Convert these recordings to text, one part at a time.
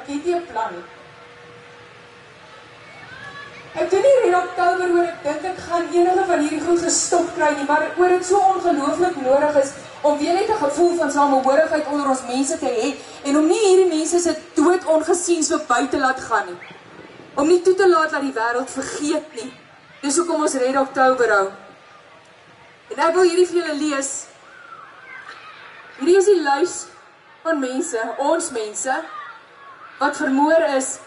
Ek het nie 'n plan nie. Ek doen nie Red Oktober oor ek dink ek gaan enige van hierdie goed gestop kry nie, maar oor dit so ongelooflik nodig is om weer net 'n gevoel van samehorigheid onder ons mense te hê en om nie hierdie mense se dood ongesien so buite laat gaan nie. Om nie toe te laat dat die wêreld vergeet nie. Dis hoekom ons Red Oktober hou. En ek wil hierdie vir julle lees. Hierdie is die lys van mense, ons mense, wat vermoor is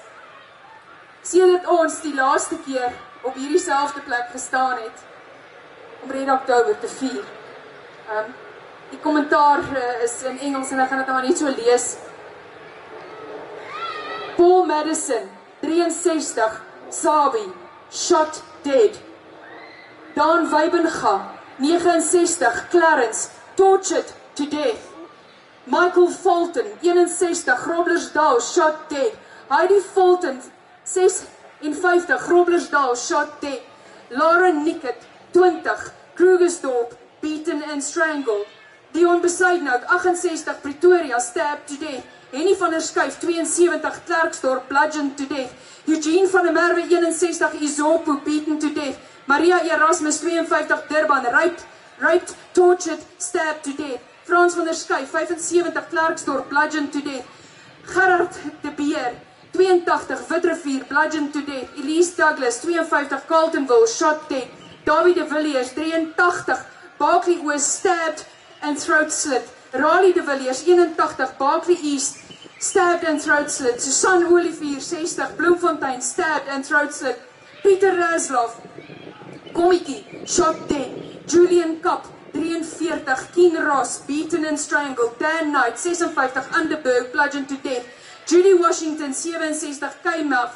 sedert ons die laaste keer op hierdie selfde plek gestaan het om Red Oktober te vier. Die kommentaar is in Engels en ek gaan dit nou maar net so lees. Paul Madison, 63, Sabi, shot dead. Dan Weibenga, 69, Clarence, tortured to death. Michael Fulton, 61, Groblersdal, shot dead. Heidi Fulton, 56, Groblersdal, shot dead. Laura Nickett, 20, Krugersdorp, beaten and strangled. Dion Besuidenhout, 68, Pretoria, stabbed to death. Henny van der Skyf, 72, Klerksdorp, bludgeoned to death. Eugene van der Merwe, 61, Izopo, beaten to death. Maria Erasmus, 52, Durban, raped, tortured, stabbed to death. Frans van der Skyf, 75, Klerksdorp, bludgeoned to death. Gerard de Beer, 82, Witrivier, bludgeoned to death. Elise Douglas, 52, Carltonville, shot dead. David de Villiers, 83, Barkley Oos, stabbed and throat slit. Raleigh de Villiers, 81, Barkley East, stabbed and throat slit. Susan Olivier, 60, Bloemfontein, stabbed and throat slit. Pieter Rasloff, Kommetjie, shot dead. Julian Kapp, 43, Keen Ross, beaten and strangled. Dan Knight, 56, Underberg, bludgeoned to death. Judy Washington, 67, Keimelk,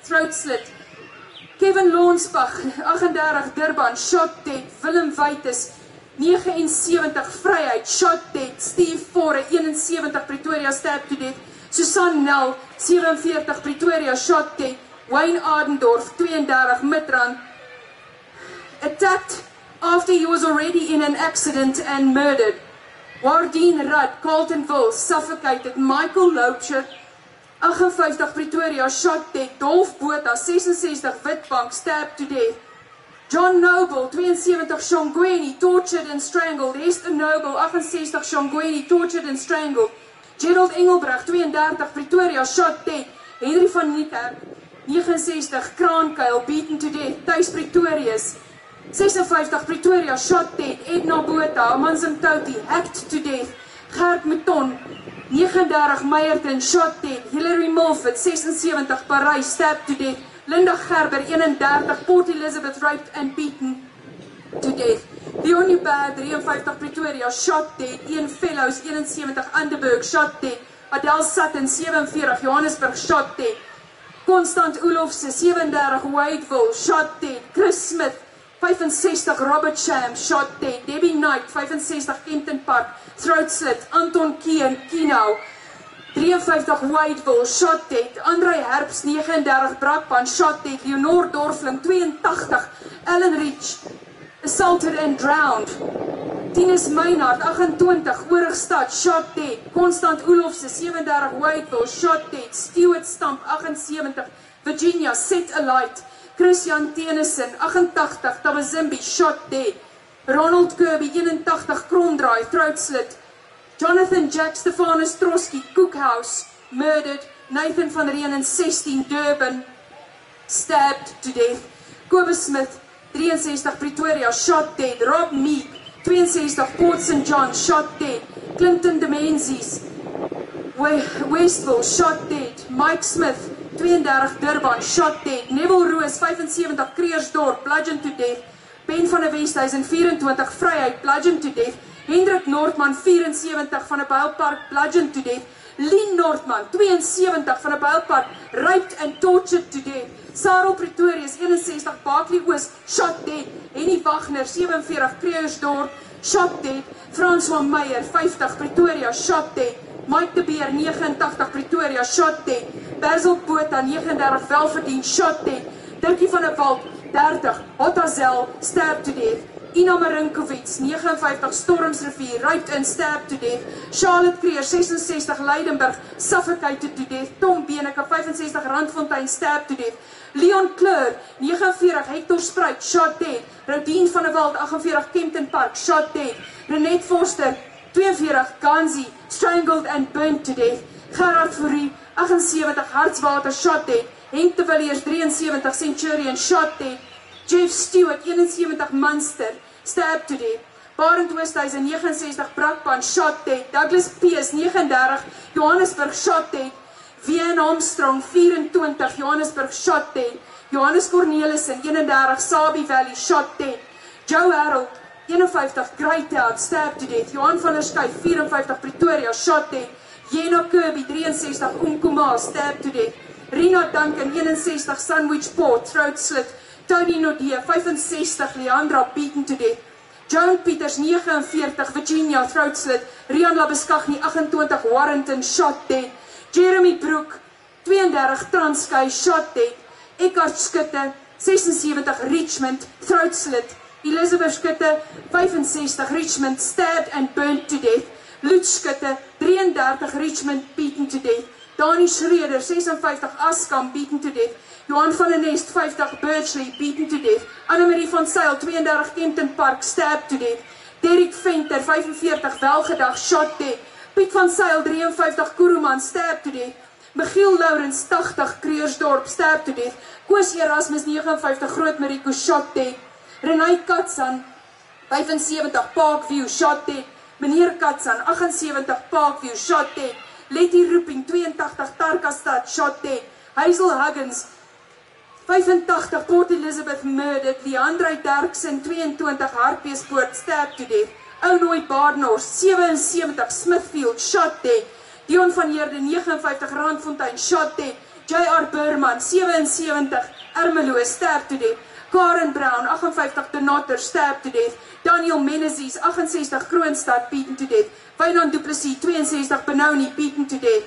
throat slit. Kevin Lonsbach, 38, Durban, shot dead. Willem Waites, 79, Vryheid, shot dead. Steve Fore, 71, Pretoria, stabbed to death. Susan Nel, 47, Pretoria, shot dead. Wayne Adendorf, 32, Midrand, attacked after he was already in an accident and murdered. Wardeen Rudd, Carltonville, suffocated. Michael Loubser, 58, Pretoria, shot dead. Dolf Botha, 66, Witbank, stabbed to death. John Noble, 72, Shongweni, tortured and strangled. Esther Noble, 68, Shongweni, tortured and strangled. Gerald Engelbrecht, 32, Pretoria, shot dead. Henry van Niekerk, 69, Kraankuil, beaten to death. Thuis Pretorius, 56, Pretoria, shot dead. Edna Botha, Amanzimtoti, hacked to death. Gert Mouton, 39, Meyerton, shot dead. Hilary Mulford, 76, Parys, stabbed to death. Linda Gerber, 31, Port Elizabeth, raped and beaten to death. Leon Hubert, 53, Pretoria, shot dead. Ian Fellows, 71, Underberg, shot dead. Adele Sutton, 47, Johannesburg, shot dead. Constant Olofse, 37, Wadeville, shot dead. Chris Smith, 65, Robert Sham, shot dead. Debbie Knight, 65, Kempton Park, throat slit. Anton Kienau, 53, Wadeville, shot dead. Andre Herbst, 39, Brakpan, shot dead. Leonore Dorfling, 82, Ellen Rich, assaulted and drowned. Tinus Meinhardt, 28, Oorigstad, shot dead. Constant Olofse, 37, Wadeville, shot dead. Stuart Stamp, 78, Virginia, set alight. Christian Tennyson, 88, Tabazimbi, shot dead. Ronald Kirby, 81, Kromdraai, throat slit. Jonathan Jack Stephanus Trotsky, Cookhouse, murdered. Nathan van Renen, 16, Durban, stabbed to death. Kobus Smith, 63, Pretoria, shot dead. Rob Meek, 62, Port St. John, shot dead. Clinton de Menzies, Westville, shot dead. Mike Smith, 32, Durban, shot dead. Neville Roos, 75, Kreersdorp, bludgeoned to death. Ben van der Westhuizen, 24, Vryheid, bludgeoned to death. Hendrik Noordman, 74, van 'n Bylpark, bludgeoned to death. Lien Noordman, 72, van 'n Bylpark, raped and tortured to death. Sarel Pretorius, 61, Barkley Oos, shot dead. Henny Wagner, 47, Kreersdorp, shot dead. François Meyer, 50, Pretoria, shot dead. Mike de Beer, 89, Pretoria, shot dead. Basil Botha, 39, Welverdien, shot dead. Dirkie van der Walt, 30, Hotazel, stabbed to death. Ina Marinkovic, 59, Stormsrivier, raped and stabbed to death. Charlotte Creer, 66, Leidenburg, suffocated to death. Tom Beneke, 65, Randfontein, stabbed to death. Leon Kleur, 49, Hector Spruit, shot dead. Rodien van der Walt, 48, Kempton Park, shot dead. Renette Forster, 42, Ganzi, strangled and burnt to death. Gerard Fourie, 78, Hartswater, shot dead. Henk de Villiers, 73, Centurion, shot dead. Jeff Stewart, 71, Munster, stabbed to death. Barend Oosthuizen, 69, Brakpan, shot dead. Douglas Pees, 39, Johannesburg, shot dead. Vian Armstrong, 24, Johannesburg, shot dead. Johannes Cornelissen, 31, Sabi Valley, shot dead. Joe Harold, 51, Greytown, stabbed to death. Johan van der Skyf, 54, Pretoria, shot dead. Jena Kirby, 63, Umkoma, stabbed to death. Rina Duncan, 61, Sandwich Port, throat slit. Tony Nodea, 65, Leandra, beaten to death. Joan Peters, 49, Virginia, throat slit. Rian Labeskagni, 28, Warrington, shot dead. Jeremy Broek, 32, Transkei, shot dead. Eckhart Skutte, 76, Richmond, throat slit. Elizabeth Skutte, 65, Richmond, stabbed and burnt to death. Lutz Skutte, 33, Richmond, beaten to death. Dani Schreder, 56, Askam, beaten to death. Johan van den Nest, 50, Birchley, beaten to death. Annemarie van Zyl, 32, Kempton Park, stabbed to death. Derek Venter, 45, Welgedag, shot dead. Piet van Zyl, 53, Kuruman, stabbed to death. Michiel Lourens, 80, Kreersdorp, stabbed to death. Koos Erasmus, 59, Groot Mariko, shot dead. Renai Katsan, 75, Parkview, shot dead. Meneer Katsan, 78, Parkview, shot dead. Letty Roeping, 82, Tarkastad, shot dead. Hazel Huggins, 85, Port Elizabeth, murdered. Leandre Derksen, 22, Hartbeespoort, stabbed to death. Ounoy Baarnors, 77, Smithfield, shot dead. Dion van Heerde, 59, Randfontein, shot dead. J.R. Burman, 77, Ermelo, stabbed to death. Karen Brown, 58, Donater, stabbed to death. Daniel Menezes, 68, Kroonstad, beaten to death. Wynand Du Plessis, 62, Benoni, beaten to death.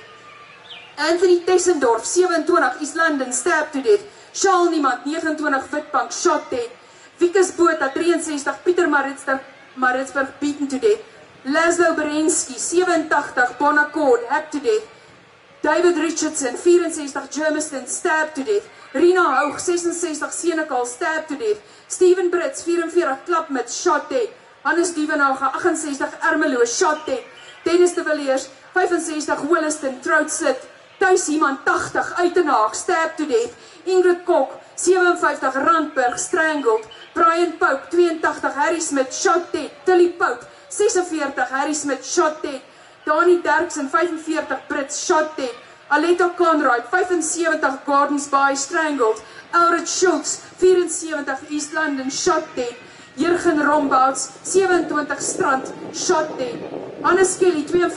Anthony Tessendorf, 27, East London, stabbed to death. Charles Niemand, 29, Witbank, shot dead. Wikus Botha, 63, Pieter Maritzburg, beaten to death. Laszlo Berensky, 87, Bonaccord, hacked to death. David Richardson, 64, Germiston, stabbed to death. Rina Houg, 66, Senekal, stabbed to death. Steven Brits, 44, Klapmuts, shot dead. Hannes Dievenage, 68, Ermelo, shot dead. Dennis de Villiers, 65, Williston, throat slit. Thuis iemand, 80, Uitenhaag, stabbed to death. Ingrid Kok, 57, Randburg, strangled. Brian Pope, 82, Harry Smith, shot dead. Tilly Pope, 46, Harry Smith, shot dead. Dani Derksen, 45, Brits, shot dead. Aletta Conrad, 75, Gardens Bay, strangled. Elred Schultz, 74, East London, shot dead. Jurgen Rombouts, 27, Strand, shot dead. Hannes Kelly, 52,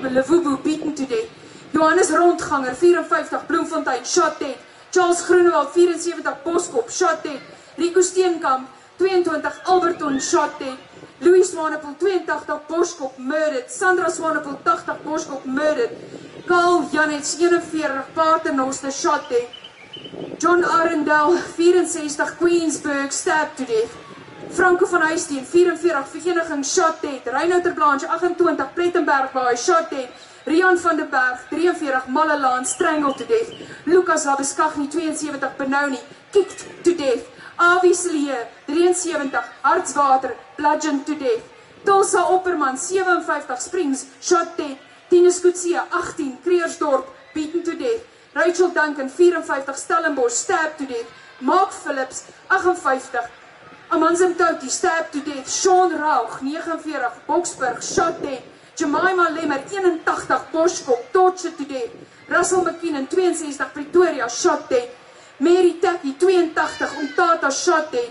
Levubu, beaten to death. Johannes Rondganger, 54, Bloemfontein, shot dead. Charles Groenewald, 74, Boskop, shot dead. Rico Steenkamp, 22, Alberton, shot dead. Louis Swanepoel, 82, Boskop, murdered. Sandra Swanepoel, 80, Boskop, murdered. Carl Janets, 41, Paternoster, shot dead. John Arendal, 64, Queensburg, stabbed to death. Franco van Huisteen, 44, Vereniging, shot dead. Reinout ter Blanche, 28, Plettenberg Baai, shot dead. Rian van der Berg, 43, Mallelaan, strangled to death. Lucas Labeskagni, 72, Benoni, kicked to death. Avi Slier, 73, Hartswater, bludgeoned to death. Tulsa Opperman, 57, Springs, shot dead. Tinus Kutsia, 18, Kreersdorp, beaten to death. Rachel Duncan, 54, Stellenbosch, stabbed to death. Mark Phillips, 58, Amanzim Touty, stabbed to death. Sean Rauch, 49, Boksburg, shot dead. Jemima Lemmer, 81, Boskop, tortured to death. Russell McKinnon, 62, Pretoria, shot dead. Mary Tacky, 82, Umtata, shot dead.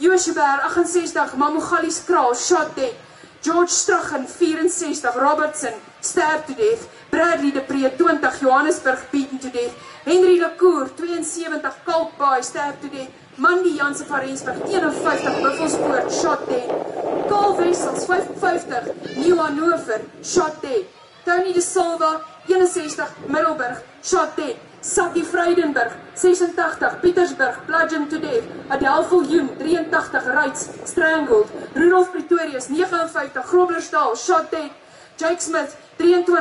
Joshua, 68, Mamogalis Kraal, shot dead. George Strachan, 64, Robertson, stabbed to death. Bradley de Pre, 20, Johannesburg, beaten to death. Henry Lacour, 72, Kalkbaai, stabbed to death. Mandy Jansen van Rensburg, 51, Buffelspoort, shot dead. Carl Wessels, 55, New Hannover, shot dead. Tony de Silva, 61, Middelburg, shot dead. Sakkie Vrydenburg, 86, Pietersburg, bludgeoned to death. Adele Viljoen, 83, Reitz, strangled. Rudolf Pretorius, 59, Groblersdal, shot dead. Jake Smith, 23,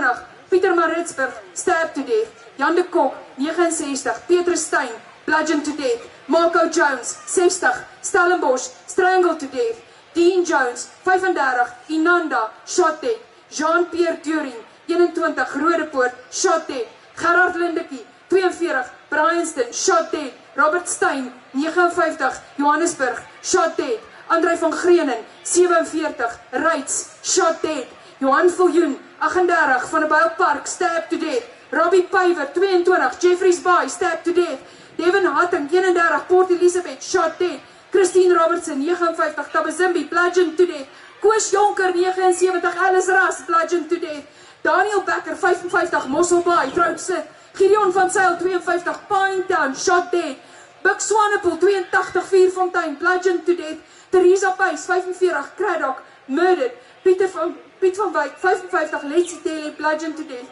Pieter Maritzburg, stabbed to death. Jan de Kok, 69, Petrus Steyn, bludgeoned to death. Marco Jones, 60, Stellenbosch, strangled to death. Dean Jones, 35, Inanda, shot dead. Jean-Pierre During, 21, Rodepoort, shot dead. Gerard Lindekie, 42, Bryanston, shot dead. Robert Steyn, 59, Johannesburg, shot dead. André van Greenen, 47, Reitz, shot dead. Johan Viljoen, 38, Van der Bijl Park, stabbed to death. Robbie Pyver, 22, Jeffreys Bay, stabbed to death. Devin Hatting, 31, Port Elizabeth, shot dead. Christine Robertson, 59, Tabazimbi, bludgeoned to death. Koos Jonker, 79, Alice Ras, bludgeoned to death. Daniel Becker, 55, Mossel Bay, throat slit. Gideon van Zyl, 52, Pinetown, shot dead. Buck Swanepoel, 82, Vierfontein, bludgeoned to death. Theresa Buys, 45, Craddock, murdered. Piet van Wyk, 55, Letsie Tele, bludgeoned to death.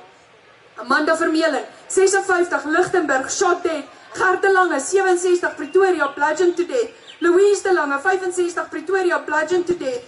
Amanda Vermeulen, 56, Lichtenburg, shot dead. Gert de Lange, 67, Pretoria, bludgeoned to death. Louise de Lange, 65, Pretoria, bludgeoned to death.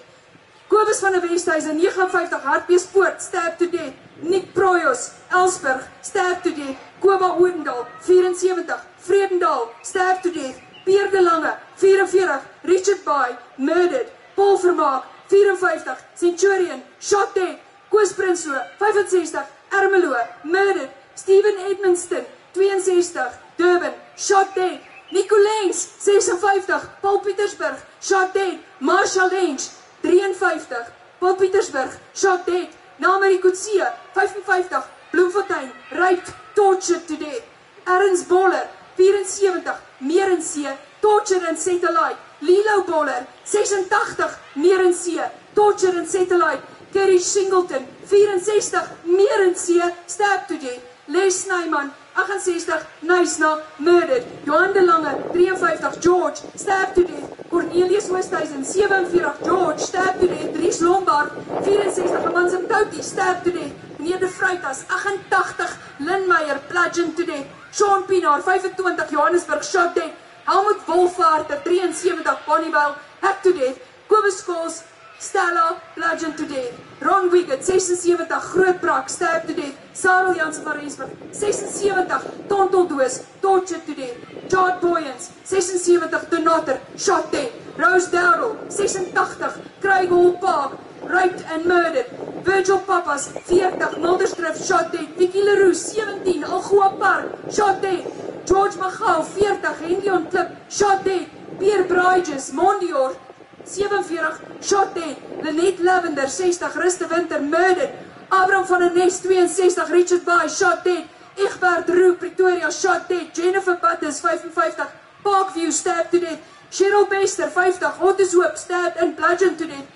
Kobus van der Westhuizen, 59, Hartbeespoort, stabbed to death. Nick Proyos, Elsburg, stabbed to death. Koba Oudendal, 74, Vredendal, stabbed to death. Pierre de Lange, 44, Richard Bay, murdered. Paul Vermaak, 54, Centurion, shot dead. Koos Prinsloo, 65, Ermelo, murdered. Stephen Edmonston, 62, Durban, shot dead. Nico Lens, 56, Paul Pietersburg, shot dead. Marshall Lens, 53, Paul Pietersburg, shot dead. Namari Kutsie, 55, Bloemfontein, raped, tortured to death. Ernst Boller, 74, Meerensee, tortured and satellite. Lilo Boller, 86, Meerensee, tortured and satellite. Kerry Singleton, 64, Meerensee, stabbed to death. Les Snyman, 68, Nysna, murdered. Johan de Lange, 53, George, stabbed to death. Cornelius Oosthuizen, 47, George, stabbed to death. Dries Lombard, 64, Amansum Touty, stabbed to death. Meneer de Vrytas, 88, Lynn Meyer, bludgeoned to death. Sean Pienaar, 25, Johannesburg, shot dead. Helmut Wolvaarter, 73, Bonnievale, hacked to death. Kobus Scholes, Stella, bludgeoned to death. Ron Wiggett, 76, Grootbrak, stabbed to death. Sarel Jansen van Rensburg, 76, Tonteldoos, tortured to death. Chad Boyens, 76, De Notter, shot dead. Rose Dowdle, 86, Craig Hall Park, raped and murdered. Virgil Pappas, 40, Mulderstrif, shot dead. Vicky Leroux, 17, Algoa Park, shot dead. George Magau, 40, Hendion Klip, shot dead. Pierre Bridges, Mondior, 47, shot dead. Lynette Lavender, 60, Riste Winter, murdered. Abram van der Nest, 62, Richard Bay, shot dead. Egbert Roux, Pretoria, shot dead. Jennifer Butters, 55, Parkview, stabbed to death. Cheryl Bester, 50, Hotteshoop, stabbed and bludgeoned to death.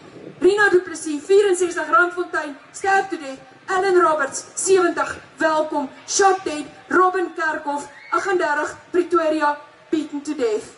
Rina Du Plessis, 64, Randfontein, stabbed to death. Alan Roberts, 70, welkom, shot dead. Robin Kerkhoff, 38, Pretoria, beaten to death.